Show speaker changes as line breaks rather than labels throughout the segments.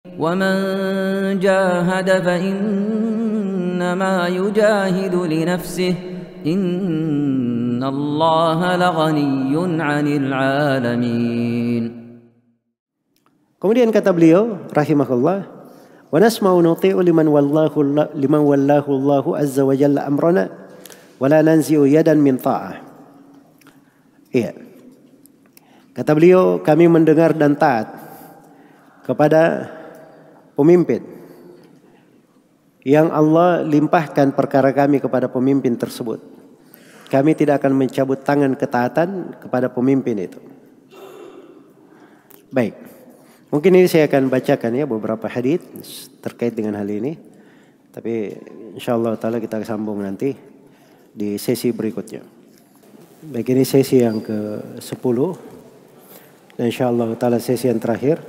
ومن جاهد فإنما يجاهد لنفسه إن الله لغني عن العالمين.
Kemudian kata beliau rahimahullah, wa nasma'u nuti'u liman wallahu Allahu azza wa jalla amrana wa la nanzi'u yadan min ta'ah. Iya. Kata beliau, kami mendengar dan taat kepada pemimpin yang Allah limpahkan perkara kami kepada pemimpin tersebut. Kami tidak akan mencabut tangan ketaatan kepada pemimpin itu. Baik. Mungkin ini saya akan bacakan ya beberapa hadits terkait dengan hal ini. Tapi insyaallah taala kita sambung nanti di sesi berikutnya. Baik, ini sesi yang ke-10. Dan insyaallah taala sesi yang terakhir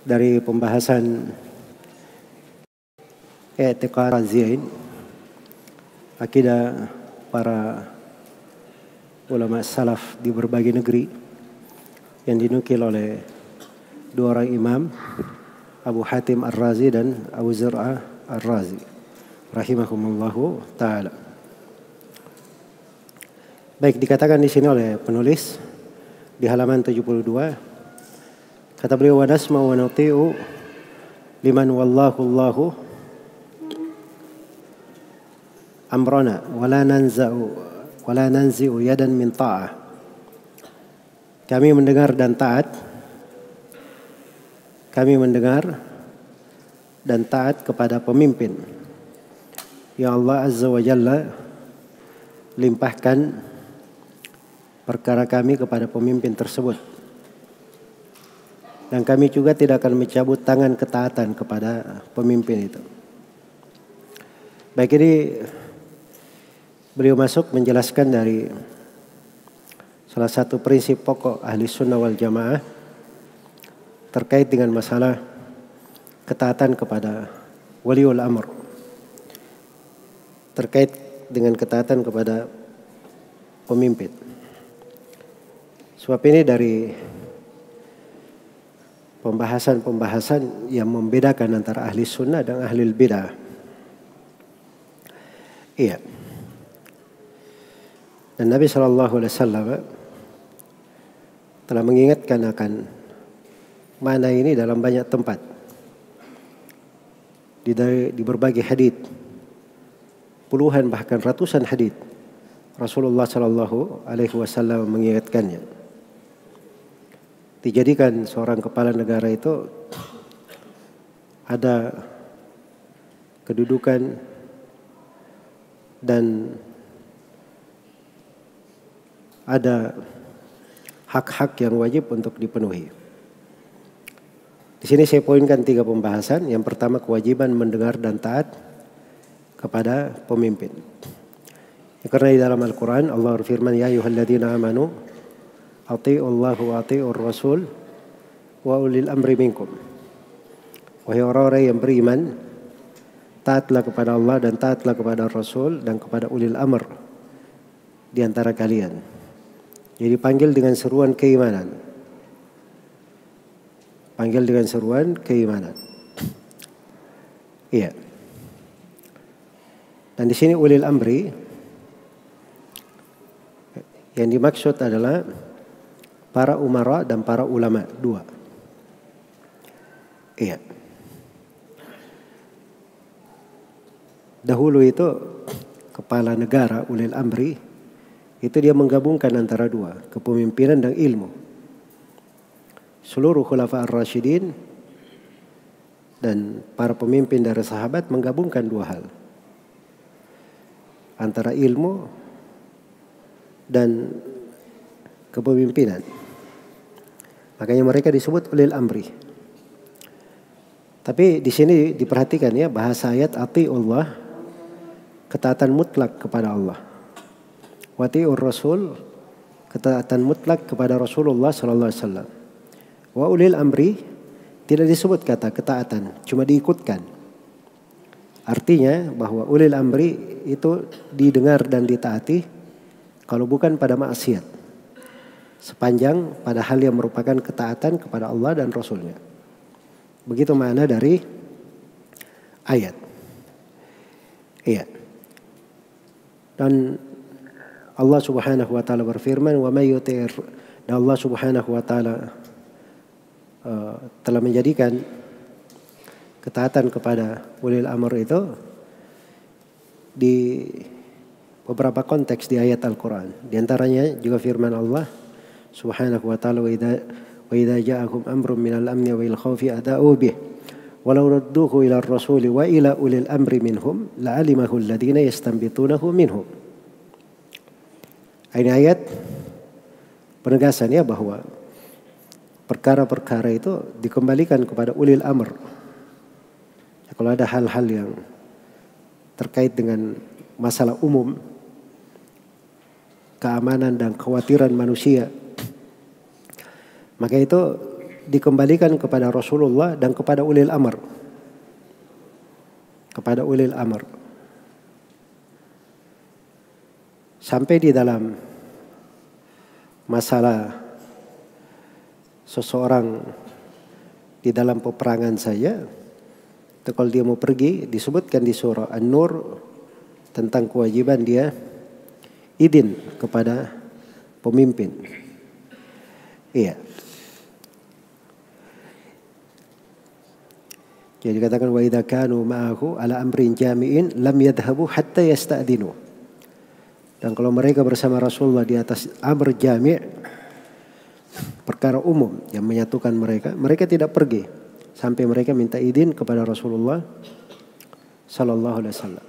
dari pembahasan i'tiqad Raziyain, akidah para ulama salaf di berbagai negeri yang dinukil oleh dua orang imam, Abu Hatim Ar-Razi dan Abu Zur'ah Ar-Razi rahimahumullahu taala. Baik, dikatakan di sini oleh penulis di halaman 72, kata beliau, wa nasma'u wa nuti'u liman wallahu Allahu amrana wa la nanzi'u yadan min ta'ah. Kami mendengar dan taat kepada pemimpin yang Allah azza wa jalla limpahkan perkara kami kepada pemimpin tersebut. Dan kami juga tidak akan mencabut tangan ketaatan kepada pemimpin itu. Baik, ini beliau masuk menjelaskan dari salah satu prinsip pokok ahli sunnah wal jamaah terkait dengan masalah ketaatan kepada waliul amr, terkait dengan ketaatan kepada pemimpin. Sebab ini dari pembahasan yang membedakan antara ahli sunnah dan ahli bidah. Iya. Dan Nabi SAW telah mengingatkan akan mana ini dalam banyak tempat. Di berbagai hadits, puluhan bahkan ratusan hadits, Rasulullah SAW mengingatkannya. Dijadikan seorang kepala negara itu ada kedudukan dan ada hak-hak yang wajib untuk dipenuhi. Di sini saya poinkan 3 pembahasan. Yang pertama, kewajiban mendengar dan taat kepada pemimpin. Karena di dalam Al-Quran Allah berfirman, ya ayyuhalladzina amanu ati'ullaha wa ati'ur rasul wa ulil amri minkum. Wahai orang-orang yang beriman, taatlah kepada Allah dan taatlah kepada Rasul dan kepada ulil amr di antara kalian. Jadi panggil dengan seruan keimanan. Panggil dengan seruan keimanan. Iya. Dan di sini ulil amri yang dimaksud adalah para umara dan para ulama, 2. Iya. Dahulu itu kepala negara ulil amri itu dia menggabungkan antara 2, kepemimpinan dan ilmu. Seluruh khulafa ar-rasyidin dan para pemimpin dari sahabat menggabungkan 2 hal. Antara ilmu dan kepemimpinan. Makanya mereka disebut ulil amri. Tapi di sini diperhatikan ya bahasa ayat atiullah, ketaatan mutlak kepada Allah. Wa atiur rasul, ketaatan mutlak kepada Rasulullah sallallahu alaihi wasallam. Wa ulil amri tidak disebut kata ketaatan, cuma diikutkan. Artinya bahwa ulil amri itu didengar dan ditaati kalau bukan pada maksiat, sepanjang pada hal yang merupakan ketaatan kepada Allah dan Rasulnya. Begitu makna dari ayat. Iya. Dan Allah Subhanahu wa taala berfirman, "Wa may yutir." Dan Allah Subhanahu wa taala telah menjadikan ketaatan kepada ulil amr itu di beberapa konteks di ayat Al-Quran. Di antaranya juga firman Allah Subhanahu wa taala, "Wa idza ja'akum amrun minal amni wal khawfi ada'u bih walau radduhu ila ar-rasuli wa ila ulil amri minhum la'alimahu alladziina yastanbitunahu minhum." Ini ayat penegasannya bahwa perkara-perkara itu dikembalikan kepada ulil amr. Kalau ada hal-hal yang terkait dengan masalah umum, keamanan dan kekhawatiran manusia, maka itu dikembalikan kepada Rasulullah dan kepada ulil amr. Kepada ulil amr. Sampai di dalam masalah seseorang di dalam peperangan saja, kalau dia mau pergi, disebutkan di surah An-Nur tentang kewajiban dia izin kepada pemimpin. Iya. Jadi katakan wa idza kanu ma'ahu ala amrin jami'in lam yadhhabu hatta yasta'dinu. Dan kalau mereka bersama Rasulullah di atas amr jami', perkara umum yang menyatukan mereka, mereka tidak pergi sampai mereka minta izin kepada Rasulullah sallallahu alaihi wasallam.